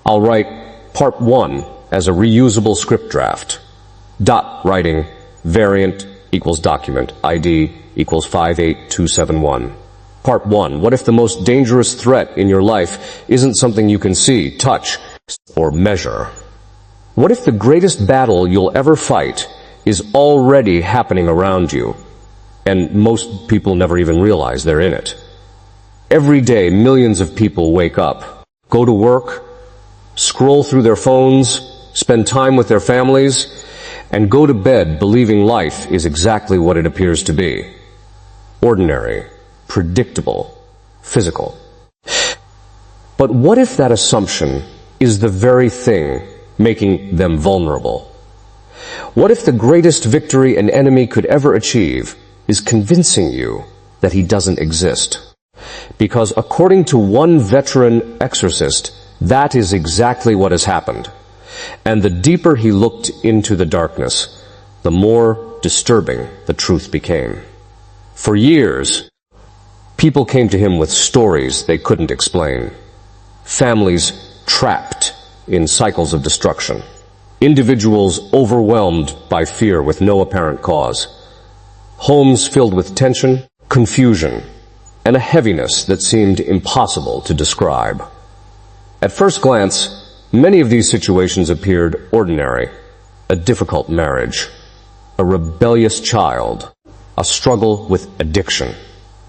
I'll write part 1 as a reusable script draft. Dot writing variant equals document ID equals 58271. Part 1. What if the most dangerous threat in your life isn't something you can see, touch, or measure? What if the greatest battle you'll ever fight is already happening around you, and most people never even realize they're in it? Every day, millions of people wake up, go to work, scroll through their phones, spend time with their families, and go to bed believing life is exactly what it appears to be. Ordinary, predictable, physical. But what if that assumption is the very thing making them vulnerable? What if the greatest victory an enemy could ever achieve is convincing you that he doesn't exist? Because according to one veteran exorcist, that is exactly what has happened. And the deeper he looked into the darkness, the more disturbing the truth became. For years, people came to him with stories they couldn't explain. Families trapped in cycles of destruction. Individuals overwhelmed by fear with no apparent cause. Homes filled with tension, confusion, and a heaviness that seemed impossible to describe. At first glance, many of these situations appeared ordinary. A difficult marriage, a rebellious child, a struggle with addiction,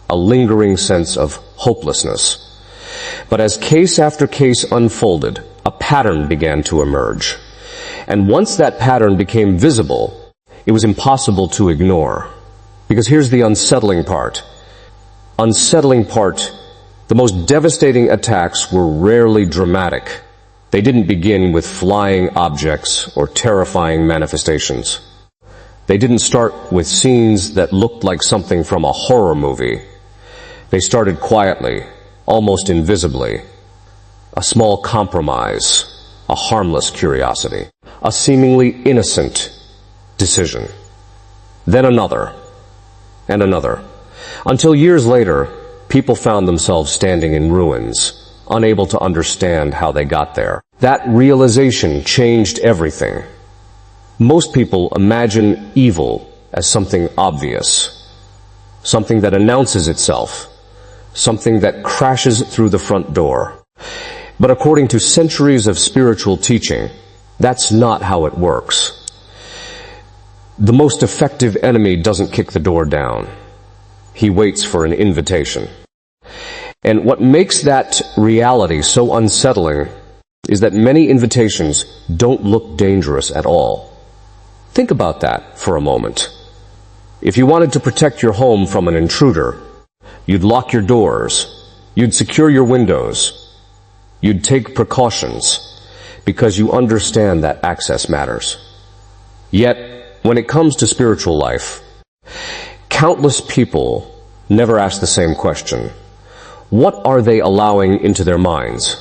a lingering sense of hopelessness. But as case after case unfolded, a pattern began to emerge. And once that pattern became visible, it was impossible to ignore. Because here's the unsettling part. The most devastating attacks were rarely dramatic. They didn't begin with flying objects or terrifying manifestations. They didn't start with scenes that looked like something from a horror movie. They started quietly, almost invisibly. A small compromise, a harmless curiosity, a seemingly innocent decision. Then another, and another. Until years later, people found themselves standing in ruins, unable to understand how they got there. That realization changed everything. Most people imagine evil as something obvious, something that announces itself, something that crashes through the front door. But according to centuries of spiritual teaching, that's not how it works. The most effective enemy doesn't kick the door down. He waits for an invitation. And what makes that reality so unsettling is that many invitations don't look dangerous at all. Think about that for a moment. If you wanted to protect your home from an intruder, you'd lock your doors, you'd secure your windows, you'd take precautions, because you understand that access matters. Yet, when it comes to spiritual life, countless people never ask the same question. What are they allowing into their minds?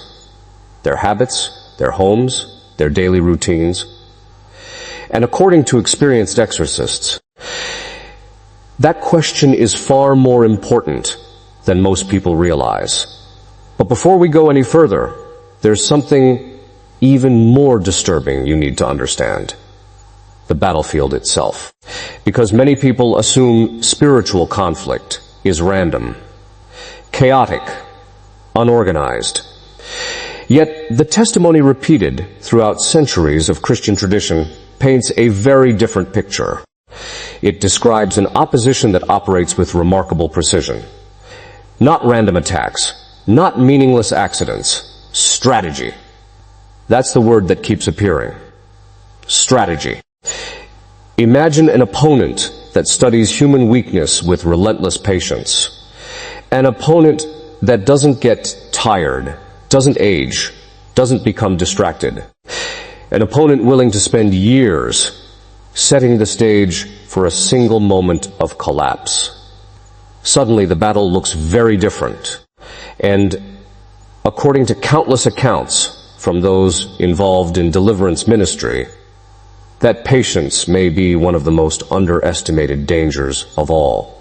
Their habits, their homes, their daily routines? And according to experienced exorcists, that question is far more important than most people realize. But before we go any further, there's something even more disturbing you need to understand. The battlefield itself. Because many people assume spiritual conflict is random, chaotic, unorganized. Yet the testimony repeated throughout centuries of Christian tradition paints a very different picture. It describes an opposition that operates with remarkable precision. Not random attacks, not meaningless accidents, strategy. That's the word that keeps appearing. Strategy. Imagine an opponent that studies human weakness with relentless patience. An opponent that doesn't get tired, doesn't age, doesn't become distracted. An opponent willing to spend years setting the stage for a single moment of collapse. Suddenly, the battle looks very different. And according to countless accounts from those involved in deliverance ministry, that patience may be one of the most underestimated dangers of all.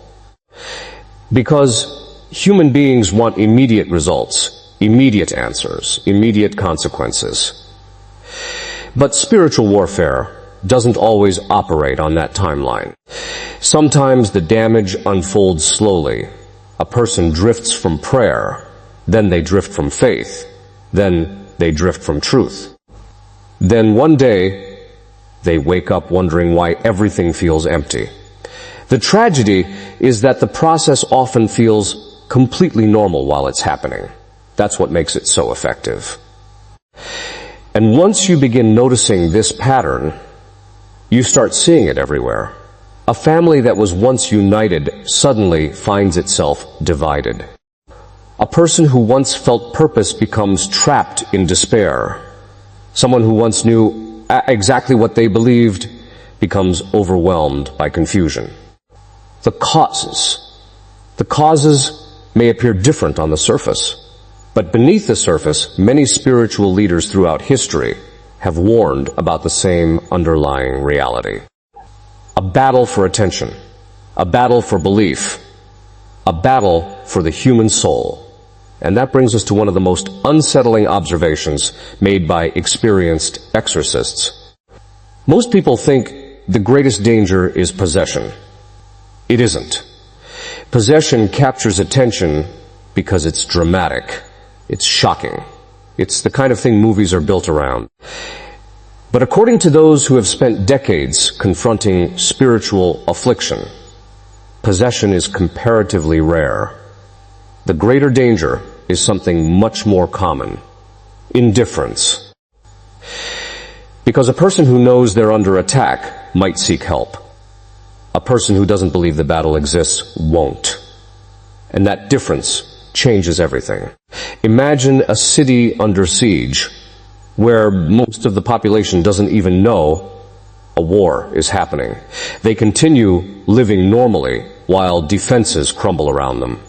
Because human beings want immediate results, immediate answers, immediate consequences. But spiritual warfare doesn't always operate on that timeline. Sometimes the damage unfolds slowly. A person drifts from prayer, then they drift from faith, then they drift from truth. Then one day, they wake up wondering why everything feels empty. The tragedy is that the process often feels completely normal while it's happening. That's what makes it so effective. And once you begin noticing this pattern, you start seeing it everywhere. A family that was once united suddenly finds itself divided. A person who once felt purpose becomes trapped in despair. Someone who once knew exactly what they believed becomes overwhelmed by confusion. The causes may appear different on the surface, but beneath the surface, many spiritual leaders throughout history have warned about the same underlying reality. A battle for attention, a battle for belief, a battle for the human soul. And that brings us to one of the most unsettling observations made by experienced exorcists. Most people think the greatest danger is possession. It isn't. Possession captures attention because it's dramatic. It's shocking. It's the kind of thing movies are built around. But according to those who have spent decades confronting spiritual affliction, possession is comparatively rare. The greater danger is something much more common: indifference. Because a person who knows they're under attack might seek help. A person who doesn't believe the battle exists won't. And that difference changes everything. Imagine a city under siege, where most of the population doesn't even know a war is happening. They continue living normally while defenses crumble around them.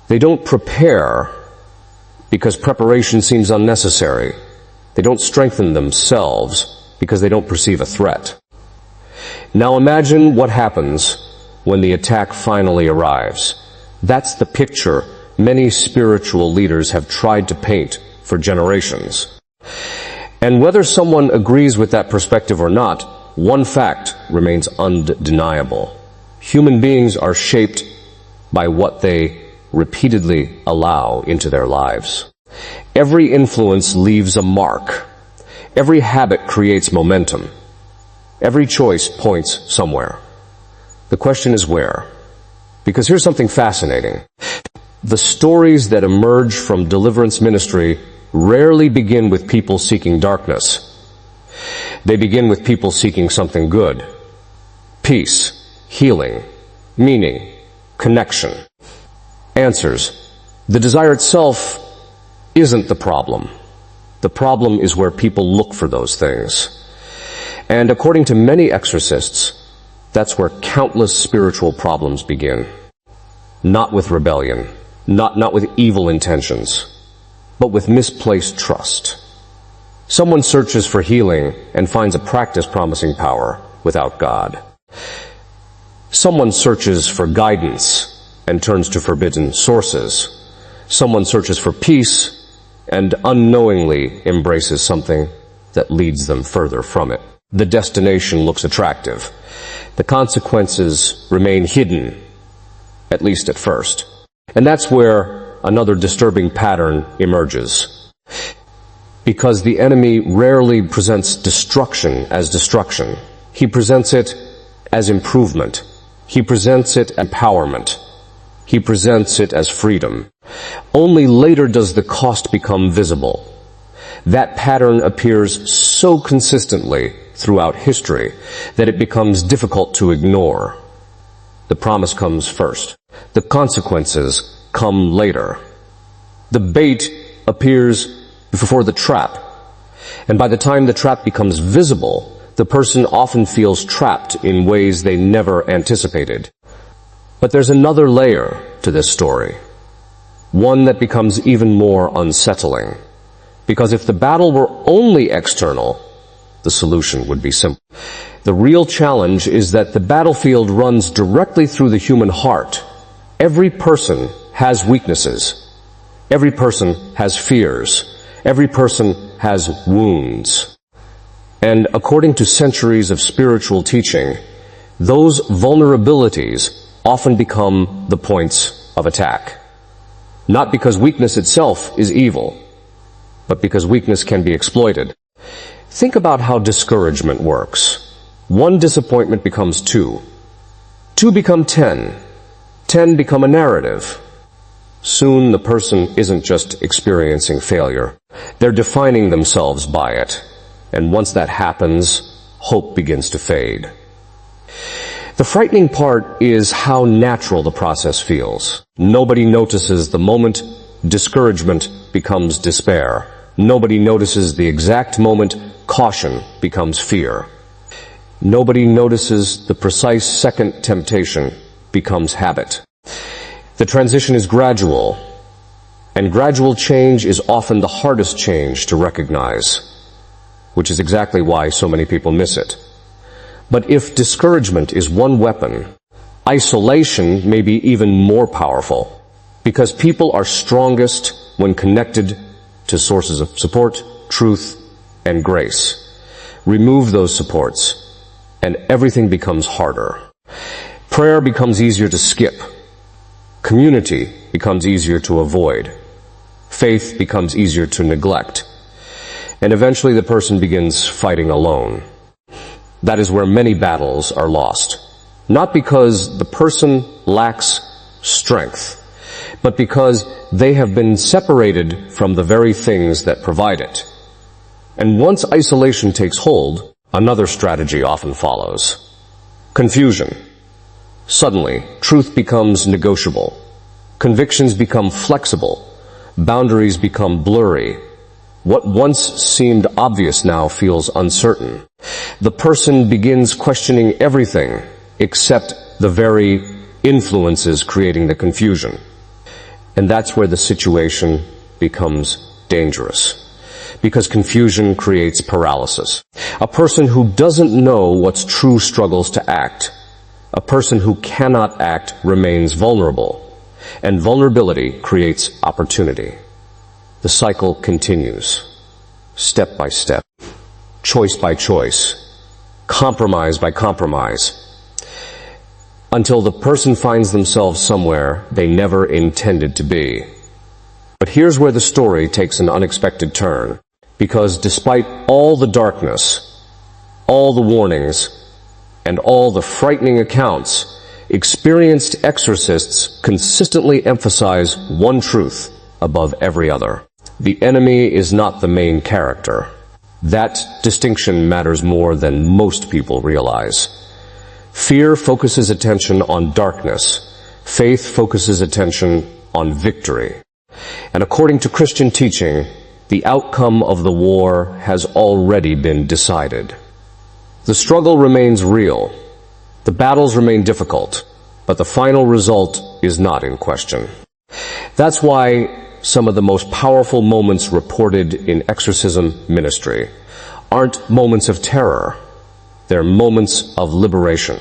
They don't prepare because preparation seems unnecessary. They don't strengthen themselves because they don't perceive a threat. Now imagine what happens when the attack finally arrives. That's the picture many spiritual leaders have tried to paint for generations. And whether someone agrees with that perspective or not, one fact remains undeniable. Human beings are shaped by what they repeatedly allow into their lives. Every influence leaves a mark. Every habit creates momentum. Every choice points somewhere. The question is where? Because here's something fascinating. The stories that emerge from deliverance ministry rarely begin with people seeking darkness. They begin with people seeking something good: peace, healing, meaning, connection, answers. The desire itself isn't the problem. The problem is where people look for those things. And according to many exorcists, that's where countless spiritual problems begin. Not with rebellion, not with evil intentions, but with misplaced trust. Someone searches for healing and finds a practice promising power without God. Someone searches for guidance and turns to forbidden sources. Someone searches for peace and unknowingly embraces something that leads them further from it. The destination looks attractive. The consequences remain hidden, at least at first. And that's where another disturbing pattern emerges. Because the enemy rarely presents destruction as destruction. He presents it as improvement. He presents it as empowerment. He presents it as freedom. Only later does the cost become visible. That pattern appears so consistently throughout history that it becomes difficult to ignore. The promise comes first. The consequences come later. The bait appears before the trap. And by the time the trap becomes visible, the person often feels trapped in ways they never anticipated. But there's another layer to this story. One that becomes even more unsettling. Because if the battle were only external, the solution would be simple. The real challenge is that the battlefield runs directly through the human heart. Every person has weaknesses. Every person has fears. Every person has wounds. And according to centuries of spiritual teaching, those vulnerabilities often become the points of attack. Not because weakness itself is evil, but because weakness can be exploited. Think about how discouragement works. One disappointment becomes 2. 2 become 10. 10 become a narrative. Soon the person isn't just experiencing failure. They're defining themselves by it. And once that happens, hope begins to fade. The frightening part is how natural the process feels. Nobody notices the moment discouragement becomes despair. Nobody notices the exact moment caution becomes fear. Nobody notices the precise second temptation becomes habit. The transition is gradual, and gradual change is often the hardest change to recognize, which is exactly why so many people miss it. But if discouragement is one weapon, isolation may be even more powerful, because people are strongest when connected to sources of support, truth, and grace. Remove those supports, and everything becomes harder. Prayer becomes easier to skip. Community becomes easier to avoid. Faith becomes easier to neglect. And eventually the person begins fighting alone. That is where many battles are lost. Not because the person lacks strength, but because they have been separated from the very things that provide it. And once isolation takes hold, another strategy often follows. Confusion. Suddenly, truth becomes negotiable. Convictions become flexible. Boundaries become blurry. What once seemed obvious now feels uncertain. The person begins questioning everything except the very influences creating the confusion. And that's where the situation becomes dangerous. Because confusion creates paralysis. A person who doesn't know what's true struggles to act. A person who cannot act remains vulnerable. And vulnerability creates opportunity. The cycle continues, step by step, choice by choice, compromise by compromise, until the person finds themselves somewhere they never intended to be. But here's where the story takes an unexpected turn, because despite all the darkness, all the warnings, and all the frightening accounts, experienced exorcists consistently emphasize one truth above every other. The enemy is not the main character. That distinction matters more than most people realize. Fear focuses attention on darkness. Faith focuses attention on victory. And according to Christian teaching, the outcome of the war has already been decided. The struggle remains real. The battles remain difficult, but the final result is not in question. That's why some of the most powerful moments reported in exorcism ministry aren't moments of terror. They're moments of liberation.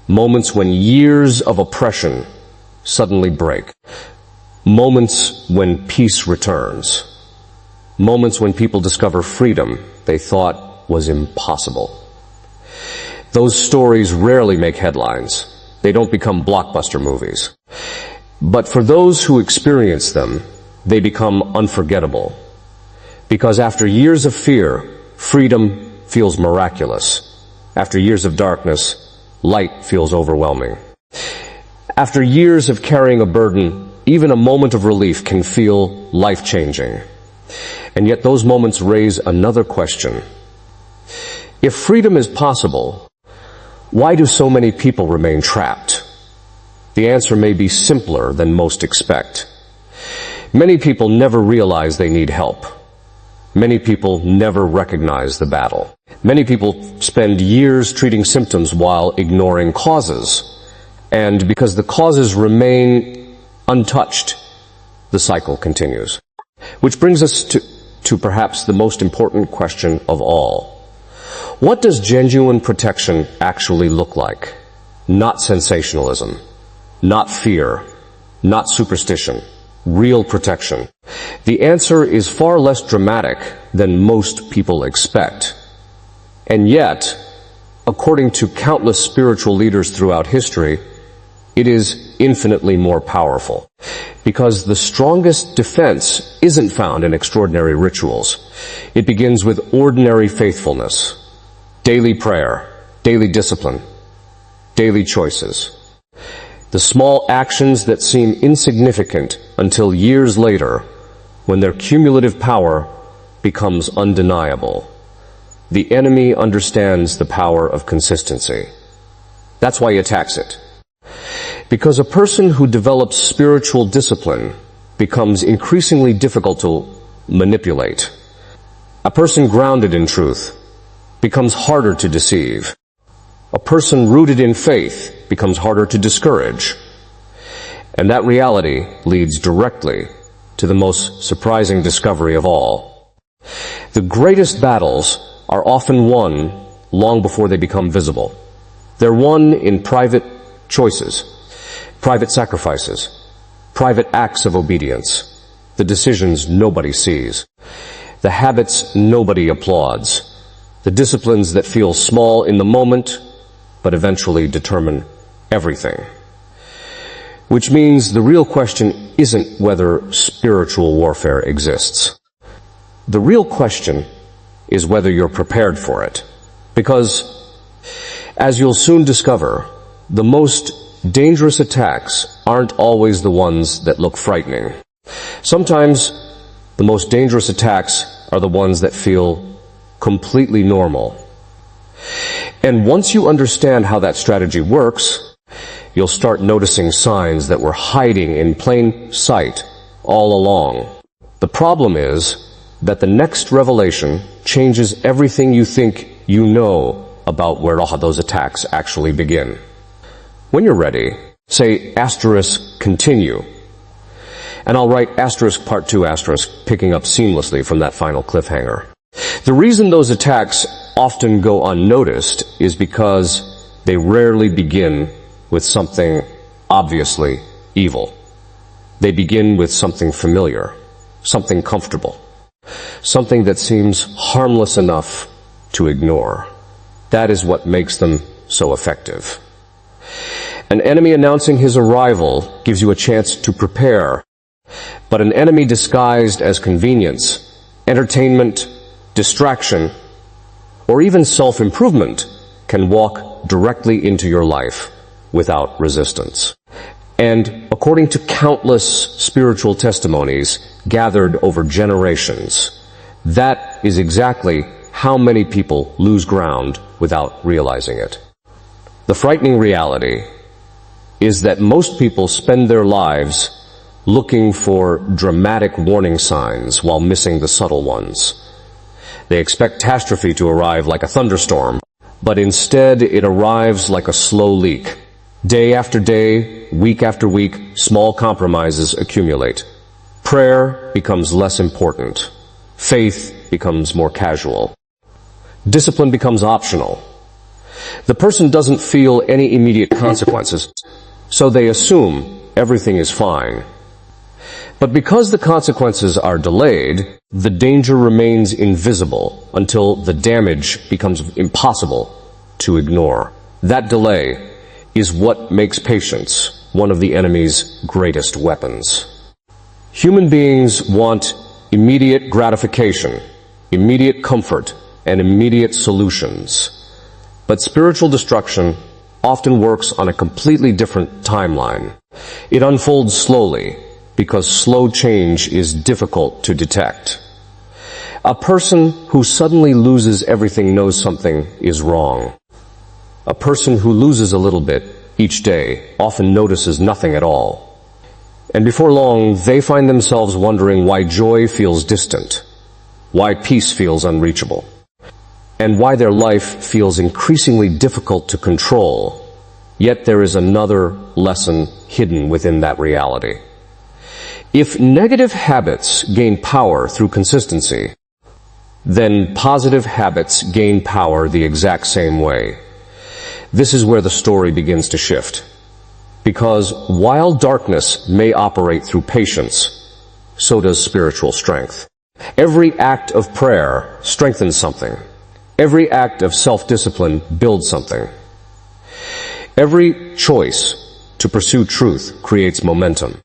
Moments when years of oppression suddenly break. Moments when peace returns. Moments when people discover freedom they thought was impossible. Those stories rarely make headlines. They don't become blockbuster movies. But for those who experience them, they become unforgettable. Because after years of fear, freedom feels miraculous. After years of darkness, light feels overwhelming. After years of carrying a burden, even a moment of relief can feel life-changing. And yet those moments raise another question. If freedom is possible, why do so many people remain trapped? The answer may be simpler than most expect. Many people never realize they need help. Many people never recognize the battle. Many people spend years treating symptoms while ignoring causes. And because the causes remain untouched, the cycle continues. Which brings us to perhaps the most important question of all. What does genuine protection actually look like? Not sensationalism, not fear, not superstition, real protection? The answer is far less dramatic than most people expect. And yet, according to countless spiritual leaders throughout history, it is infinitely more powerful. Because the strongest defense isn't found in extraordinary rituals. It begins with ordinary faithfulness, daily prayer, daily discipline, daily choices. The small actions that seem insignificant until years later, when their cumulative power becomes undeniable. The enemy understands the power of consistency. That's why he attacks it. Because a person who develops spiritual discipline becomes increasingly difficult to manipulate. A person grounded in truth becomes harder to deceive. A person rooted in faith becomes harder to discourage. And that reality leads directly to the most surprising discovery of all. The greatest battles are often won long before they become visible. They're won in private choices, private sacrifices, private acts of obedience, the decisions nobody sees, the habits nobody applauds, the disciplines that feel small in the moment but eventually determine everything. Which means the real question isn't whether spiritual warfare exists. The real question is whether you're prepared for it. Because, as you'll soon discover, the most dangerous attacks aren't always the ones that look frightening. Sometimes the most dangerous attacks are the ones that feel completely normal. And once you understand how that strategy works, you'll start noticing signs that were hiding in plain sight all along. The problem is that the next revelation changes everything you think you know about where all those attacks actually begin. When you're ready, say * continue. And I'll write *part 2 picking up seamlessly from that final cliffhanger. The reason those attacks often go unnoticed is because they rarely begin with something obviously evil. They begin with something familiar, something comfortable, something that seems harmless enough to ignore. That is what makes them so effective. An enemy announcing his arrival gives you a chance to prepare, but an enemy disguised as convenience, entertainment, distraction, or even self-improvement can walk directly into your life without resistance. And according to countless spiritual testimonies gathered over generations, that is exactly how many people lose ground without realizing it. The frightening reality is that most people spend their lives looking for dramatic warning signs while missing the subtle ones. They expect catastrophe to arrive like a thunderstorm, but instead it arrives like a slow leak. Day after day, week after week, small compromises accumulate. Prayer becomes less important. Faith becomes more casual. Discipline becomes optional. The person doesn't feel any immediate consequences, so they assume everything is fine. But because the consequences are delayed, the danger remains invisible until the damage becomes impossible to ignore. That delay is what makes patience one of the enemy's greatest weapons. Human beings want immediate gratification, immediate comfort, and immediate solutions. But spiritual destruction often works on a completely different timeline. It unfolds slowly, because slow change is difficult to detect. A person who suddenly loses everything knows something is wrong. A person who loses a little bit each day often notices nothing at all. And before long, they find themselves wondering why joy feels distant, why peace feels unreachable, and why their life feels increasingly difficult to control. Yet there is another lesson hidden within that reality. If negative habits gain power through consistency, then positive habits gain power the exact same way. This is where the story begins to shift. Because while darkness may operate through patience, so does spiritual strength. Every act of prayer strengthens something. Every act of self-discipline builds something. Every choice to pursue truth creates momentum.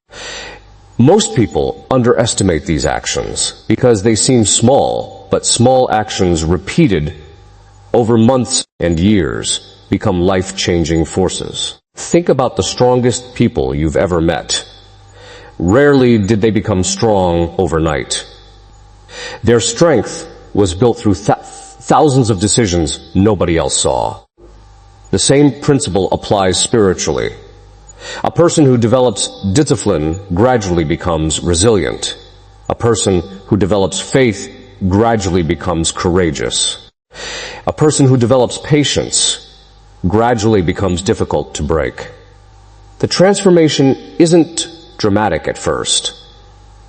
Most people underestimate these actions because they seem small, but small actions repeated over months and years become life-changing forces. Think about the strongest people you've ever met. Rarely did they become strong overnight. Their strength was built through thousands of decisions nobody else saw. The same principle applies spiritually. A person who develops discipline gradually becomes resilient. A person who develops faith gradually becomes courageous. A person who develops patience gradually becomes difficult to break. The transformation isn't dramatic at first,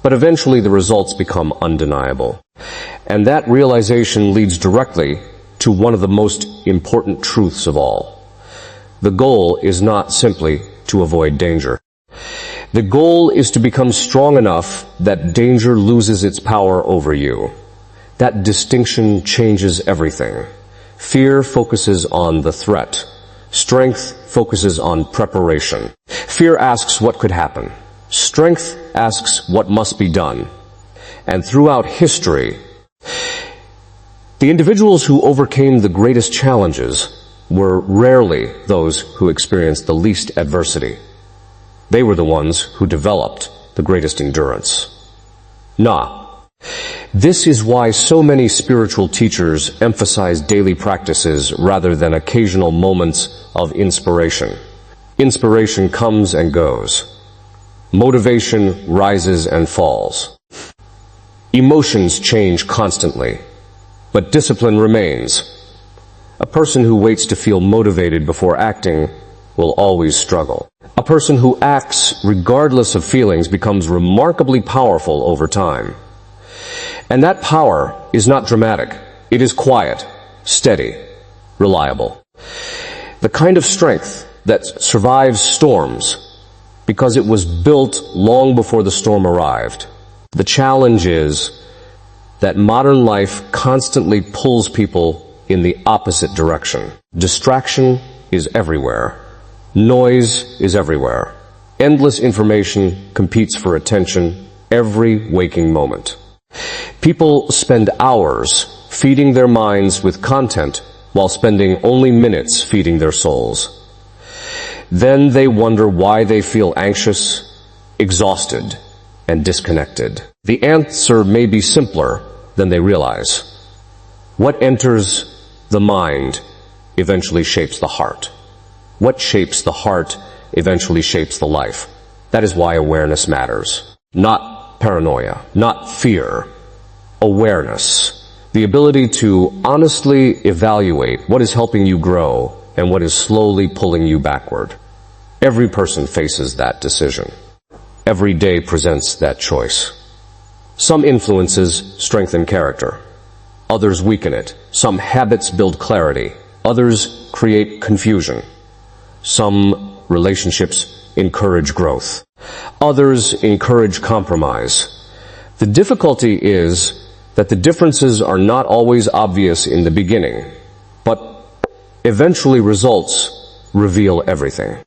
but eventually the results become undeniable. And that realization leads directly to one of the most important truths of all. The goal is not simply to avoid danger. The goal is to become strong enough that danger loses its power over you. That distinction changes everything. Fear focuses on the threat. Strength focuses on preparation. Fear asks what could happen. Strength asks what must be done. And throughout history, the individuals who overcame the greatest challenges were rarely those who experienced the least adversity. They were the ones who developed the greatest endurance. This is why so many spiritual teachers emphasize daily practices rather than occasional moments of inspiration. Inspiration comes and goes. Motivation rises and falls. Emotions change constantly, but discipline remains. A person who waits to feel motivated before acting will always struggle. A person who acts regardless of feelings becomes remarkably powerful over time. And that power is not dramatic. It is quiet, steady, reliable. The kind of strength that survives storms because it was built long before the storm arrived. The challenge is that modern life constantly pulls people in the opposite direction. Distraction is everywhere. Noise is everywhere. Endless information competes for attention every waking moment. People spend hours feeding their minds with content while spending only minutes feeding their souls. Then they wonder why they feel anxious, exhausted, and disconnected. The answer may be simpler than they realize. What enters the mind eventually shapes the heart. What shapes the heart eventually shapes the life. That is why awareness matters. Not paranoia, not fear. Awareness. The ability to honestly evaluate what is helping you grow and what is slowly pulling you backward. Every person faces that decision. Every day presents that choice. Some influences strengthen character. Others weaken it. Some habits build clarity. Others create confusion. Some relationships encourage growth. Others encourage compromise. The difficulty is that the differences are not always obvious in the beginning, but eventually results reveal everything.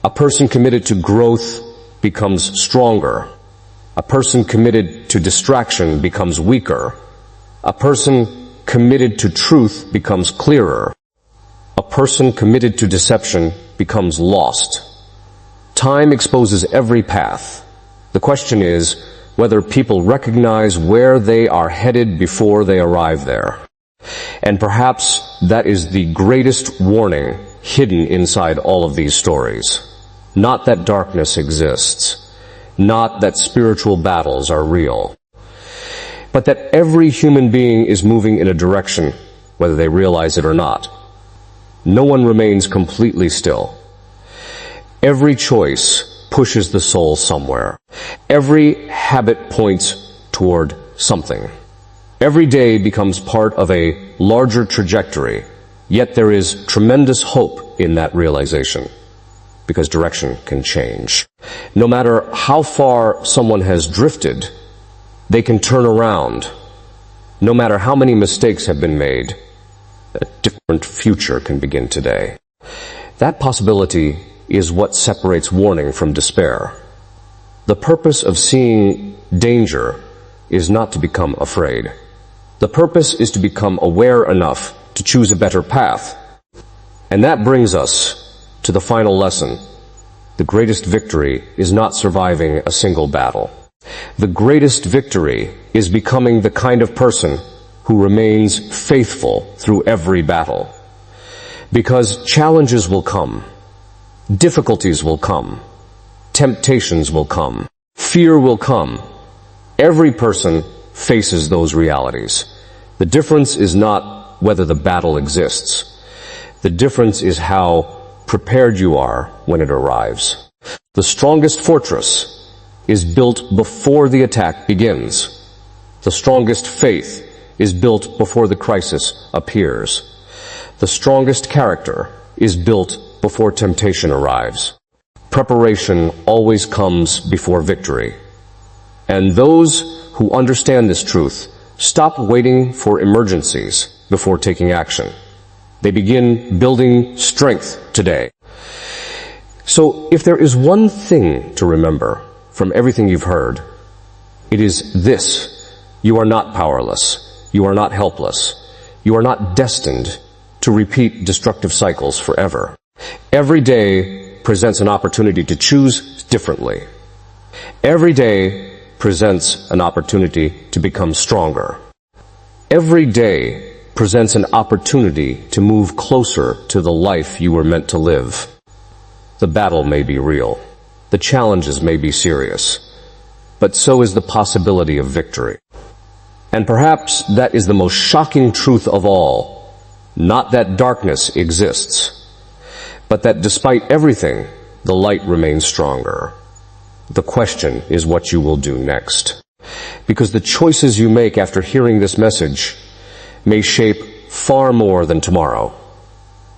A person committed to growth becomes stronger. A person committed to distraction becomes weaker. A person committed to truth becomes clearer. A person committed to deception becomes lost. Time exposes every path. The question is whether people recognize where they are headed before they arrive there. And perhaps that is the greatest warning hidden inside all of these stories. Not that darkness exists. Not that spiritual battles are real. But that every human being is moving in a direction, whether they realize it or not. No one remains completely still. Every choice pushes the soul somewhere. Every habit points toward something. Every day becomes part of a larger trajectory, yet there is tremendous hope in that realization. because direction can change. No matter how far someone has drifted, they can turn around. No matter how many mistakes have been made, a different future can begin today. That possibility is what separates warning from despair. The purpose of seeing danger is not to become afraid. The purpose is to become aware enough to choose a better path. And that brings us to the final lesson. The greatest victory is not surviving a single battle. The greatest victory is becoming the kind of person who remains faithful through every battle. Because challenges will come, difficulties will come, temptations will come, fear will come. Every person faces those realities. The difference is not whether the battle exists. The difference is how prepared you are when it arrives. The strongest fortress is built before the attack begins. The strongest faith is built before the crisis appears. The strongest character is built before temptation arrives. Preparation always comes before victory. And those who understand this truth stop waiting for emergencies before taking action. They begin building strength today. So if there is one thing to remember from everything you've heard, it is this: you are not powerless. You are not helpless. You are not destined to repeat destructive cycles forever. Every day presents an opportunity to choose differently. Every day presents an opportunity to become stronger. Every day presents an opportunity to move closer to the life you were meant to live. The battle may be real. The challenges may be serious. But so is the possibility of victory. And perhaps that is the most shocking truth of all. Not that darkness exists, but that despite everything, the light remains stronger. The question is what you will do next. Because the choices you make after hearing this message may shape far more than tomorrow.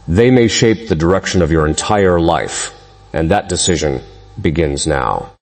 They may shape the direction of your entire life, and that decision begins now.